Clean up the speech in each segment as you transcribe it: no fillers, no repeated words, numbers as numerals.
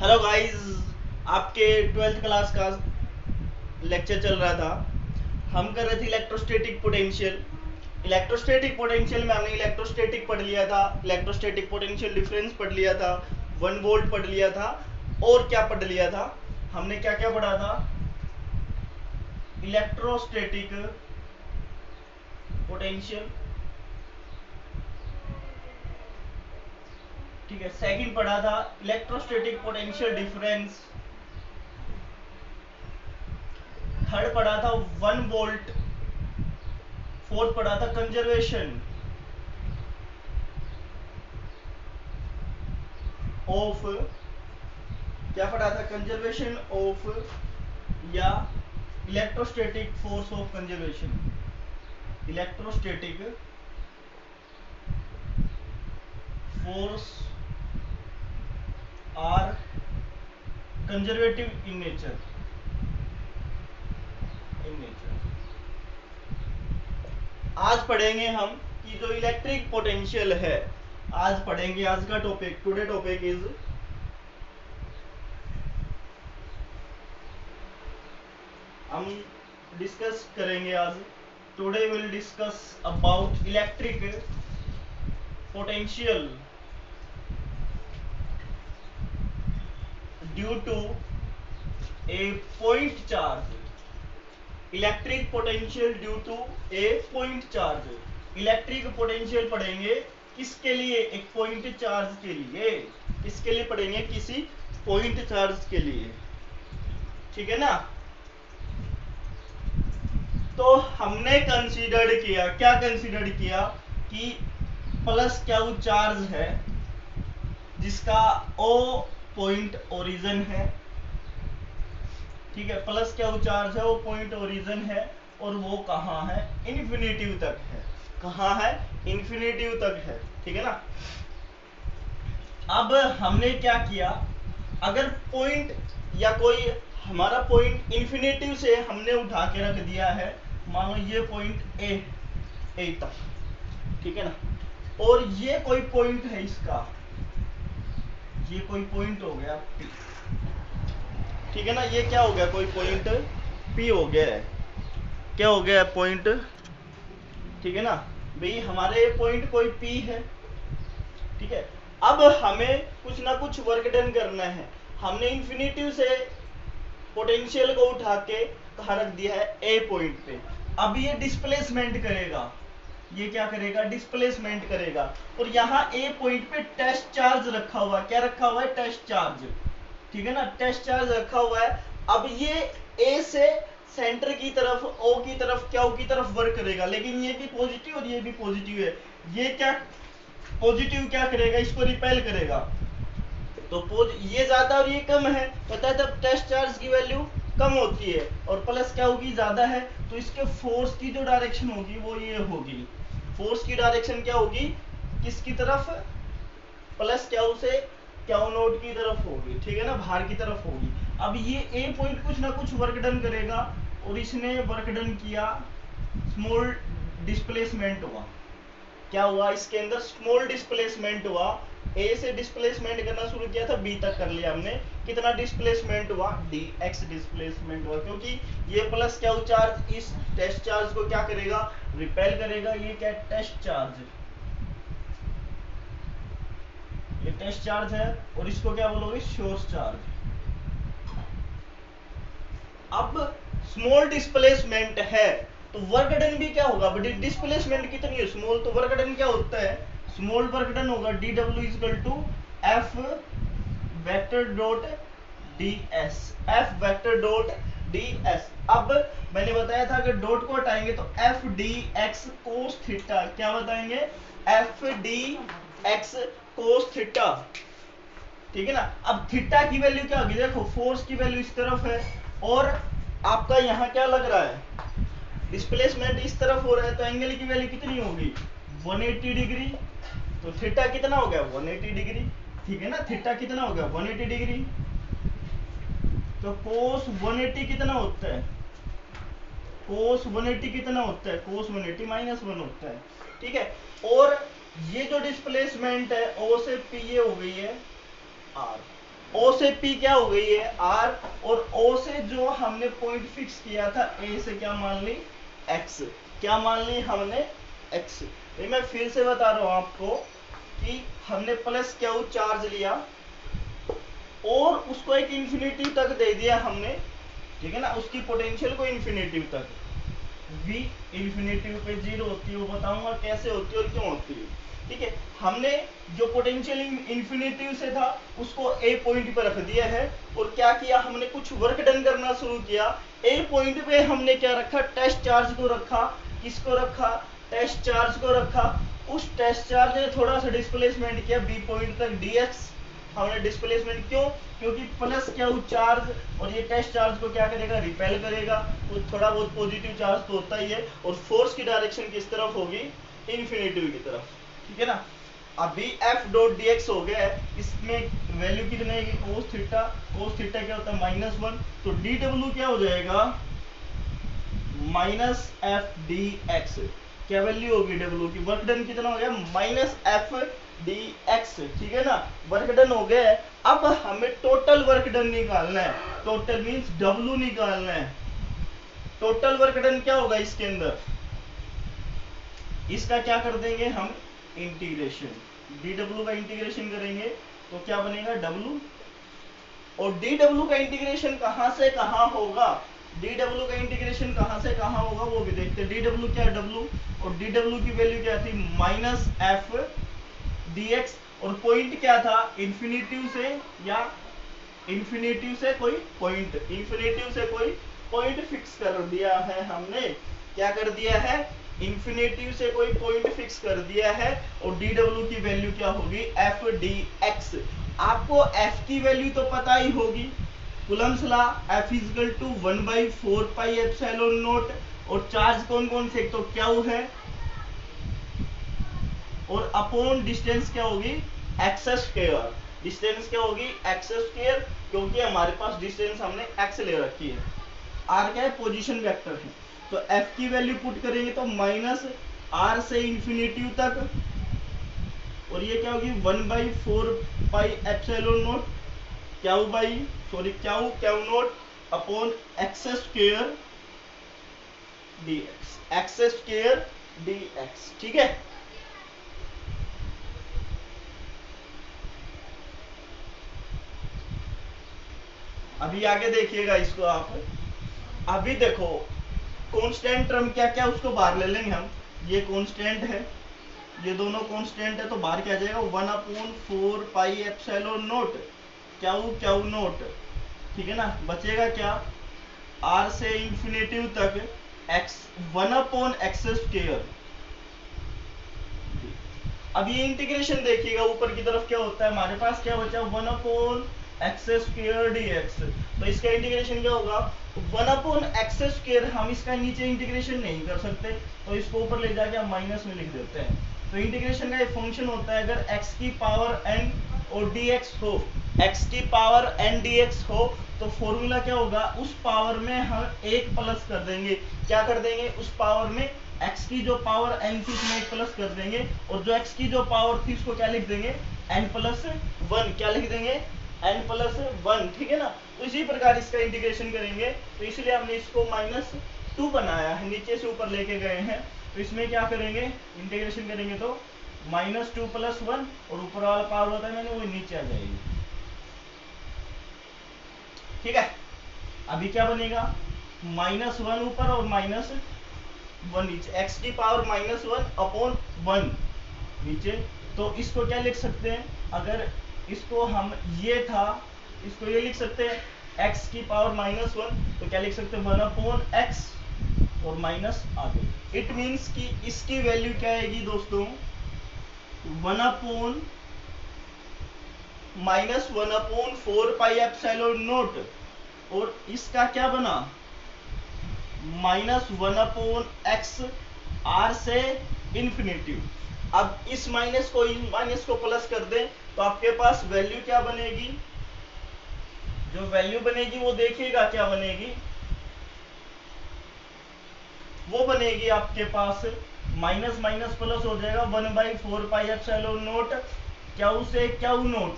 Hello guys, आपके 12th class का lecture चल रहा था। हम कर रहे थे इलेक्ट्रोस्टैटिक पोटेंशियल। इलेक्ट्रोस्टैटिक पोटेंशियल में हमने इलेक्ट्रोस्टैटिक पढ़ लिया था, इलेक्ट्रोस्टैटिक पोटेंशियल डिफरेंस पढ़ लिया था, 1 वोल्ट पढ़ लिया था। और क्या पढ़ लिया था हमने, क्या क्या पढ़ा था? इलेक्ट्रोस्टैटिक पोटेंशियल, ठीक है। सेकंड पढ़ा था इलेक्ट्रोस्टैटिक पोटेंशियल डिफरेंस। थर्ड पढ़ा था 1 वोल्ट। फोर्थ पढ़ा था कंजर्वेशन ऑफ, क्या पढ़ा था? कंजर्वेशन ऑफ या electrostatic force of conservation. Electrostatic force are conservative in nature. आज पढ़ेंगे हम कि जो इलेक्ट्रिक पोटेंशियल है, आज पढ़ेंगे। आज का टॉपिक, टुडे टॉपिक इज, हम डिस्कस करेंगे आज। Today will discuss about electric potential due to a point charge. Electric potential due to a point charge. Electric potential पढ़ेंगे किसके लिए? एक पॉइंट चार्ज के लिए। किसके लिए पढ़ेंगे? किसी पॉइंट चार्ज के लिए, ठीक है ना। तो हमने कंसीडर्ड किया, क्या कंसीडर किया कि प्लस क्यू चार्ज है जिसका ओ पॉइंट ओरिजिन है, ठीक है। प्लस क्यू चार्ज है, वो पॉइंट ओरिजिन है, और वो कहाँ है? इन्फिनिटिव तक है। कहाँ है? इन्फिनिटिव तक है, ठीक है ना। अब हमने क्या किया, अगर पॉइंट या कोई हमारा पॉइंट इन्फिनिटिव से हमने उठा के रख दिया है, मान लो ये पॉइंट ए तक, ठीक है ना, और ये कोई पॉइंट है इसका, ये कोई पॉइंट हो गया पी, ठीक है ना। ये क्या हो गया? कोई पॉइंट पी हो गया है। क्या हो गया? पॉइंट, ठीक है ना भाई, हमारे पॉइंट कोई पी है, ठीक है। अब हमें कुछ ना कुछ वर्क डन करना है। हमने इन्फिनिटिव से पोटेंशियल को उठा के कहाँ रख दिया है? ए पॉइंट पे। अब ये डिस्प्लेसमेंट करेगा, ये क्या करेगा? डिस्प्लेसमेंट करेगा। और यहाँ ए पॉइंट पे टेस्ट चार्ज रखा हुआ है। क्या रखा हुआ है? टेस्ट चार्ज, ठीक है ना। टेस्ट चार्ज रखा हुआ है। अब ये ए से सेंटर की तरफ, ओ की तरफ, क्या ओ की तरफ वर्क करेगा, लेकिन ये भी पॉजिटिव और ये भी पॉजिटिव है। ये क्या पॉजिटिव क्या करेगा? इसको रिपेल करेगा। तो ये ज्यादा और ये कम है, पता है, तब टेस्ट चार्ज की वैल्यू कम होती है, और प्लस क्या होगी? ज्यादा है, तो इसके फोर्स की जो डायरेक्शन होगी वो ये होगी। फोर्स की डायरेक्शन क्या होगी? किसकी तरफ? प्लस क्यू से क्यू नोट की तरफ होगी, ठीक है ना, बाहर की तरफ होगी। अब ये ए पॉइंट कुछ ना कुछ वर्क डन करेगा, और इसने वर्क डन किया, स्मॉल डिस्प्लेसमेंट हुआ। क्या हुआ? इसके अंदर स्मॉल डिस्प्लेसमेंट हुआ। ए से डिस्प्लेसमेंट करना शुरू किया था, बी तक कर लिया हमने। कितना डिस्प्लेसमेंट हुआ? dx डिस्प्लेसमेंट हुआ, क्योंकि ये प्लस क्या चार्ज इस टेस्ट चार्ज को क्या करेगा? रिपेल करेगा। ये क्या? टेस्ट चार्ज, ये टेस्ट चार्ज है, और इसको क्या बोलोगे? Source charge. अब स्मॉल डिस्प्लेसमेंट है, तो वर्क डन भी क्या होगा? बट डिस्प्लेसमेंट कितनी है? स्मॉल, तो वर्क डन क्या होता है? स्मॉल वर्क डन होगा dw equal to F vector dot ds, F vector dot ds। अब मैंने बताया था अगर डॉट को हटाएंगे तो F D x cos theta, क्या बताएंगे? F D x cos theta, ठीक है ना। अब थीटा की वैल्यू क्या होगी? देखो, फोर्स की वैल्यू इस तरफ है, और आपका यहाँ क्या लग रहा है? डिस्प्लेसमेंट इस तरफ हो रहा है, तो एंगल की वैल्यू कितनी होगी? 180 डिग्री। तो थीटा कितना हो गया? 180 डिग्री, ठीक है ना। थीटा कितना हो गया? 180 डिग्री। तो कोस 180 कितना होता है? कोस 180 कितना होता है? कोस 180 -1 होता है, ठीक है। और ये जो डिस्प्लेसमेंट है, ओ से पी, ये हो गई है आर, ओ से पी क्या हो गई है आर, और ओ से जो हमने पॉइंट फिक्स किया था ए से क्या मान ली एक्स, क्या मान ली हमने एक्स। ये मैं फिर से बता रहा हूं आपको कि हमने प्लस क्यू चार्ज लिया और उसको एक इंफिनिटी तक दे दिया हमने, ठीक है ना, उसकी पोटेंशियल को इंफिनिटी तक, v इंफिनिटी पे जीरो होती है, वो बताऊंगा कैसे होती है और क्यों होती है, ठीक है। हमने जो पोटेंशियल इंफिनिटी से था उसको ए पॉइंट पर रख दिया है, और क्या किया हमने कुछ वर्क डन करना शुरू किया। ए पॉइंट पे हमने क्या रखा, टेस्ट चार्ज को रखा, किसको रखा, टेस्ट चार्ज को रखा। उस टेस्ट चार्ज ने थोड़ा सा डिस्प्लेसमेंट किया बी पॉइंट तक dx, हमने डिस्प्लेसमेंट क्यों, क्योंकि प्लस क्या चार्ज और ये टेस्ट चार्ज को क्या करेगा, रिपेल करेगा, तो थोड़ा बहुत पॉजिटिव चार्ज तो होता ही है, और फोर्स की डायरेक्शन किस तरफ होगी, इन्फिनिटी की तरफ, ठीक है ना। अभी एफ डॉट डी एक्स हो गया है, इसमें वैल्यू कितनी आएगी, कोस थीटा क्या होता है -1, तो डी डब्ल्यू क्या हो जाएगा माइनस एफ डी एक्स, क्या वैल्यू होगी डब्ल्यू की, वर्क डन कितना हो गया माइनस एफ डी एक्स, ठीक है ना, वर्क डन हो गया है। अब हमें टोटल वर्क डन निकालना है, टोटल मींस डब्ल्यू निकालना है। टोटल वर्क डन क्या होगा इसके अंदर, इसका क्या कर देंगे हम इंटीग्रेशन, डी डब्ल्यू का इंटीग्रेशन करेंगे तो क्या बनेगा डब्ल्यू, और डी डब्ल्यू का इंटीग्रेशन कहां से कहां होगा, डी डब्ल्यू का इंटीग्रेशन कहां से कहां होगा वो भी देखते हैं। डी डब्ल्यू क्या है डब्ल्यू, और डी डब्ल्यू की वैल्यू क्या थी माइनस एफ डी एक्स, और पॉइंट क्या था इन्फिनिटी से, या इन्फिनिटी से कोई पॉइंट, इन्फिनिटी से कोई पॉइंट फिक्स कर दिया है हमने, क्या कर दिया है इन्फिनिटी से कोई पॉइंट फिक्स कर दिया है, और डी डब्ल्यू की वैल्यू क्या होगी एफ डी एक्स। आपको एफ की वैल्यू तो पता ही होगी, Coulomb's law F equal to 1/4 pi epsilon naught, और चार्ज कौन कौन से, तो क्यू है, और अपॉन डिस्टेंस क्या होगी एक्स स्क्वायर, डिस्टेंस क्या होगी एक्स स्क्वायर, क्योंकि हमारे पास डिस्टेंस हमने एक्स ले रखी है, आर क्या है पोजीशन वेक्टर है, तो एफ की वैल्यू पुट करेंगे तो माइनस आर से इंफिनिटी तक, और ये क्या होगी 1/4 pi epsilon not Q not upon x square dx, x square dx, ठीक है। अभी आगे देखिएगा इसको आप, अभी देखो कांस्टेंट टर्म क्या क्या उसको बाहर ले लेंगे हम, ये कांस्टेंट है, ये दोनों कांस्टेंट है, तो बाहर क्या आ जाएगा 1/4 pi epsilon not Q not, ठीक है ना, बचेगा क्या आर से इंफिनिटी तक एक्स 1/x स्क्वायर। अब ये इंटीग्रेशन देखिएगा ऊपर की तरफ क्या होता है, हमारे पास क्या बचा 1/x स्क्वायर dx, तो इसका इंटीग्रेशन क्या होगा 1/x स्क्वायर, हम इसका नीचे इंटीग्रेशन नहीं कर सकते, तो इसको ऊपर ले जाके हम माइनस में लिख देते हैं। तो इंटीग्रेशन का एक फंक्शन होता है, अगर x की पावर n और dx हो, x की पावर n dx हो, तो फॉर्मूला क्या होगा, उस पावर में हम एक प्लस कर देंगे, क्या कर देंगे उस पावर में x की जो पावर n थी उसमें एक प्लस कर देंगे, और जो x की जो पावर थी उसको क्या लिख देंगे n+1, क्या लिख देंगे n+1, ठीक है ना। तो इसी प्रकार इसका इंटीग्रेशन करेंगे, तो इसलिए हमने इसको -2 बनाया है, नीचे से ऊपर लेके गए हैं, तो इसमें क्या करेंगे इंटीग्रेशन करेंगे तो -2 + 1, और ऊपर वाला पावर होता है मैंने वो नीचे आ जाएगी, ठीक है। अभी क्या बनेगा -1 ऊपर और -1 नीचे, x की पावर -1/1 नीचे, तो इसको क्या लिख सकते हैं, अगर इसको हम ये था इसको ये लिख सकते हैं x की पावर -1, तो क्या लिख सकते हैं 1/x और माइनस आगे, इट मींस कि इसकी वैल्यू क्या आएगी दोस्तों 1/4 पाई एप्सिलॉन नॉट, और इसका क्या बना -1/x r से इंफिनिटी। अब इस माइनस को प्लस कर दें तो आपके पास वैल्यू क्या बनेगी, जो वैल्यू बनेगी वो देखिएगा क्या बनेगी, वो बनेगी आपके पास माइनस माइनस प्लस हो जाएगा 1/4 पाई एप्सिलॉन नॉट क्यू से क्यू नॉट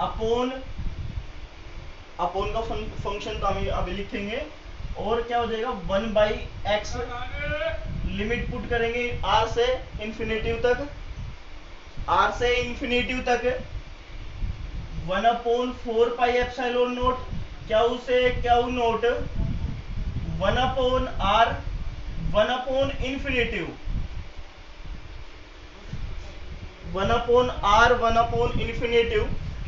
अपॉन अपोन का फंक्शन तो हम अभी लिखेंगे। और क्या हो जाएगा 1/x, लिमिट पुट करेंगे r से इंफिनिटिव तक, r से इंफिनिटिव तक 1/4πε0 क्यू से क्यू नोट 1/r 1/इंफिनिटिव 1/r 1/इंफिनिटिव।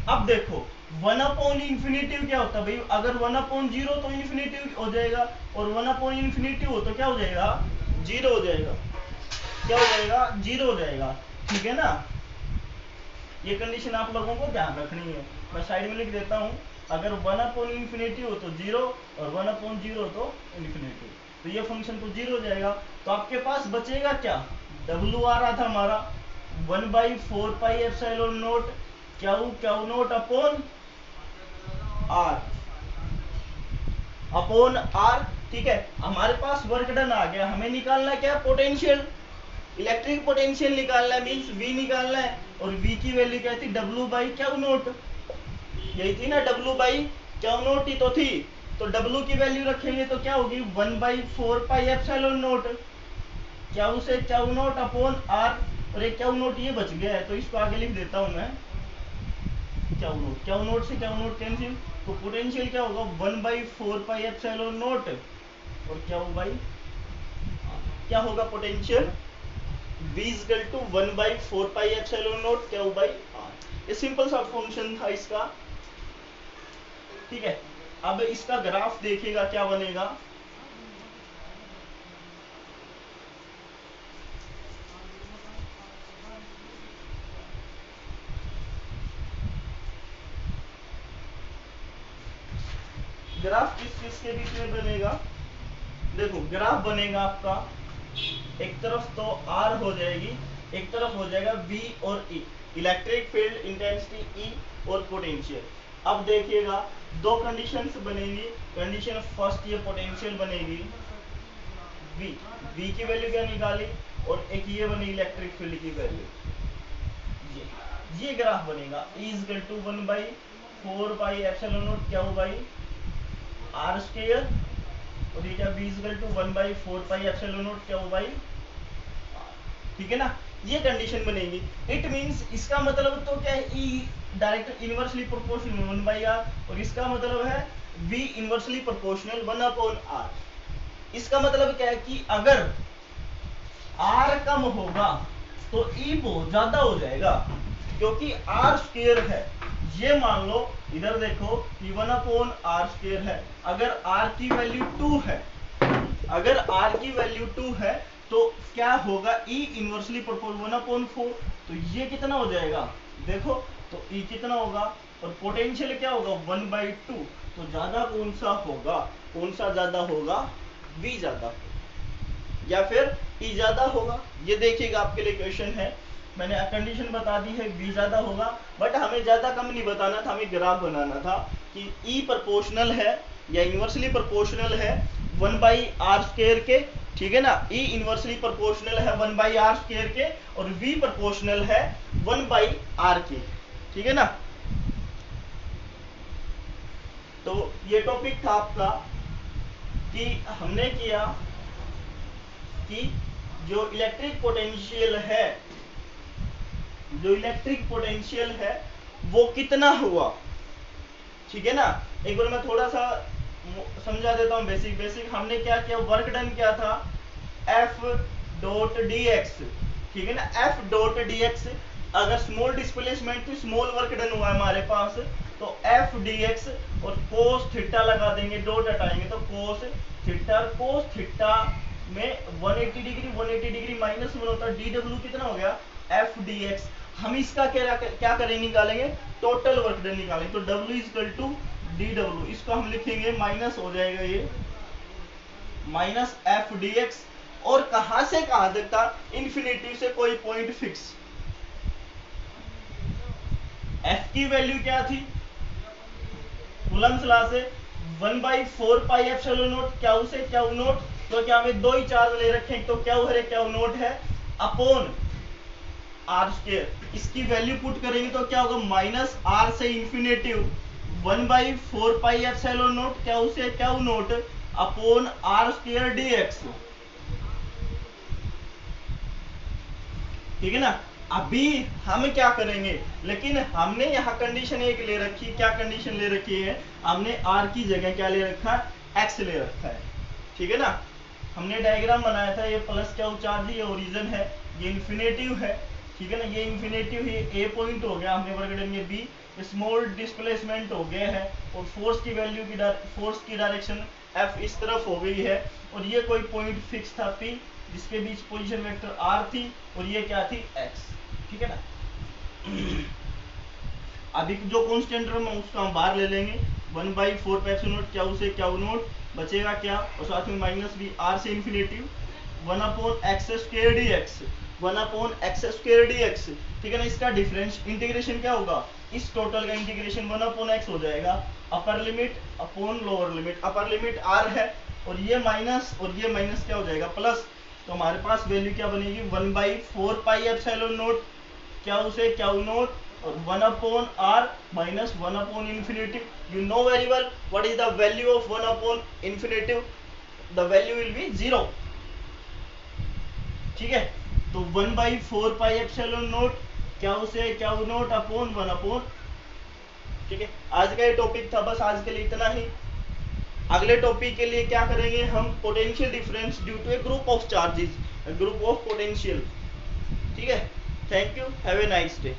अब देखो 1/इंफिनिटिव क्या होता है भाई, अगर 1/0 तो इंफिनिटिव हो जाएगा, और 1/इंफिनिटिव हो तो क्या हो जाएगा, 0 हो जाएगा। क्या हो जाएगा, 0 हो जाएगा। ठीक है ना, ये कंडीशन आप लोगों को ध्यान रखनी है। मैं साइड में लिख देता हूं, अगर 1/इंफिनिटिव हो तो 0 और 1/0 हो तो इंफिनिटिव, तो ये फंक्शन तो 0 हो जाएगा। तो आपके पास बचेगा क्या, w आ रहा था हमारा 1/4πε0 क्यू नोट अपॉन आर। ठीक है, हमारे पास वर्क डन आ गया, हमें निकालना क्या, पोटेंशियल, इलेक्ट्रिक पोटेंशियल निकालना है, मींस v निकालना है। और v की वैल्यू क्या थी, w/क्यू नोट, यही थी ना, w/क्यू नोट ही तो थी। तो w की वैल्यू रखेंगे तो क्या होगी 1/4πε0 क्यू से क्यू नोट अपॉन आर, और एक क्यू नोट ये बच गया है तो इसको आगे लिख देता हूं मैं, क्यू नोट से क्यू नोट कैंसिल, तो पोटेंशियल क्या होगा 1/4πε0 और क्या होगा पोटेंशियल, v = 1/4πε0 क्यू/r। ये सिंपल सा फंक्शन था इसका। ठीक है, अब इसका ग्राफ देखिएगा क्या बनेगा। ग्राफ किस किस के बीच में बनेगा, देखो ग्राफ बनेगा आपका, एक तरफ तो R हो जाएगी, एक तरफ हो जाएगा V और E, electric field intensity E और पोटेंशियल। अब देखिएगा दो कंडीशंस बनेगी, कंडीशन फर्स्ट ये पोटेंशियल बनेगी V की वैल्यू क्या निकाली, और एक ये बनी इलेक्ट्रिक फील्ड की वैल्यू, ये ग्राफ बनेगा E = 1/4πε0 क्यू/r², और ये क्या v = 1/4πε0 क्यू/r। ठीक है ना, ये कंडीशन बनेगी। इट मींस इसका मतलब तो क्या है, E direct inversely proportional 1/r, और इसका मतलब है V इनवर्सली प्रोपोर्शनल 1/r। इसका मतलब क्या है कि अगर R कम होगा तो E बहुत ज्यादा हो जाएगा, क्योंकि r² है। ये मान लो इधर देखो कि 1/r² है, अगर r की वैल्यू 2 है, अगर r की वैल्यू 2 है तो क्या होगा, E इनवर्सली प्रोपोर्शनल 1/4, तो ये कितना हो जाएगा, देखो तो E कितना होगा, और पोटेंशियल क्या होगा 1/2, तो ज्यादा कौन सा होगा, कौन सा ज्यादा होगा, V ज्यादा या फिर E ज्यादा होगा। ये देखिएगा आपके लिए क्वेश्चन है, मैंने कंडीशन बता दी है V ज्यादा होगा, बट हमें ज्यादा कम नहीं बताना था, हमें ग्राफ बनाना था कि E प्रोपोर्शनल है या इनवर्सली प्रोपोर्शनल है 1/r² के। ठीक है ना, E इनवर्सली प्रोपोर्शनल है 1/r² के, और V प्रोपोर्शनल है 1/r के। ठीक है ना, तो ये टॉपिक था आपका कि हमने किया कि जो इलेक्ट्रिक पोटेंशियल है, जो इलेक्ट्रिक पोटेंशियल है वो कितना हुआ। ठीक है ना, एक बार मैं थोड़ा सा समझा देता हूं, बेसिक हमने क्या किया, वर्क डन क्या था F.dx। ठीक है ना, F.dx, अगर स्मॉल डिस्प्लेसमेंट थी, स्मॉल वर्क डन हुआ हमारे पास, तो F.dx और cos थीटा लगा देंगे, डॉट हटाएंगे तो cos थीटा में 180 डिग्री -1 होता है, dw कितना हो गया F.dx। हम इसका क्या करेंगे, निकालेंगे टोटल वर्क डन निकालेंगे, तो W = dw, इसको हम लिखेंगे माइनस हो जाएगा ये -F.dx, और कहां से कहां तक था, इंफिनिटी से कोई पॉइंट फिक्स। F की वैल्यू क्या थी, कूलम्स लॉ से 1/4πε0 क्यू से क्यू नोट, क्योंकि हमें दो ही चार्ज ले रखे हैं, तो क्यू है क्यू नोट है अपॉन r²। इसकी वैल्यू पुट करेंगे तो क्या होगा, -r से इंफिनिटिव 1/4πε0 क्यू से Q naught upon R square dx। ठीक है ना। अभी हम क्या करेंगे, लेकिन हमने यहाँ कंडीशन एक ले रखी, क्या कंडीशन ले रखी है, हमने r की जगह क्या ले रखा है, x ले रखा है। ठीक है ना। हमने डायग्राम बनाया था, ये प्लस क्या चार्ज है, ये ओरिजिन है, ये इन्फिनेटिव है। ठीक है ना, ये इन्फिनेटिव है, ए पॉइंट हो गया, हमने वर्क करेंगे बी, स्मॉल डिस्प्लेसमेंट हो गया है, और फोर्स की वैल्यू की फोर्स की डायरेक्शन एफ इस तरफ हो गई है, और ये कोई पॉइंट फिक्स था पी, जिसके बीच पोजीशन वेक्टर आर थी, और ये क्या थी एक्स। ठीक है ना। अभी जो कांस्टेंट टर्म है उसको हम बाहर ले लेंगे, 1/4πε0 क्यू से क्यू नोट बचेगा क्या, और साथ में माइनस भी आर से infinitive 1/x² dx, 1/x² dx। ठीक है ना। इसका डिफरेंस इंटीग्रेशन क्या होगा, इस टोटल का इंटीग्रेशन 1/x हो जाएगा, upper limit upon lower limit, upper limit r है, और ये माइनस क्या हो जाएगा प्लस, तो हमारे पास वैल्यू क्या बनेगी 1/4πε0 क्यू से क्यू नोट और 1/r minus 1/infinitive। you know very well what is the value of 1/infinitive, the value will be 0। ठीक है। तो 1/4πε0 क्यू से क्यू नोट अपॉन 1/। ठीक है, आज का ये टॉपिक था, बस आज के लिए इतना ही। अगले टॉपिक के लिए क्या करेंगे हम, potential difference due to a group of charges, group of potential. ठीक है, thank you, have a nice day.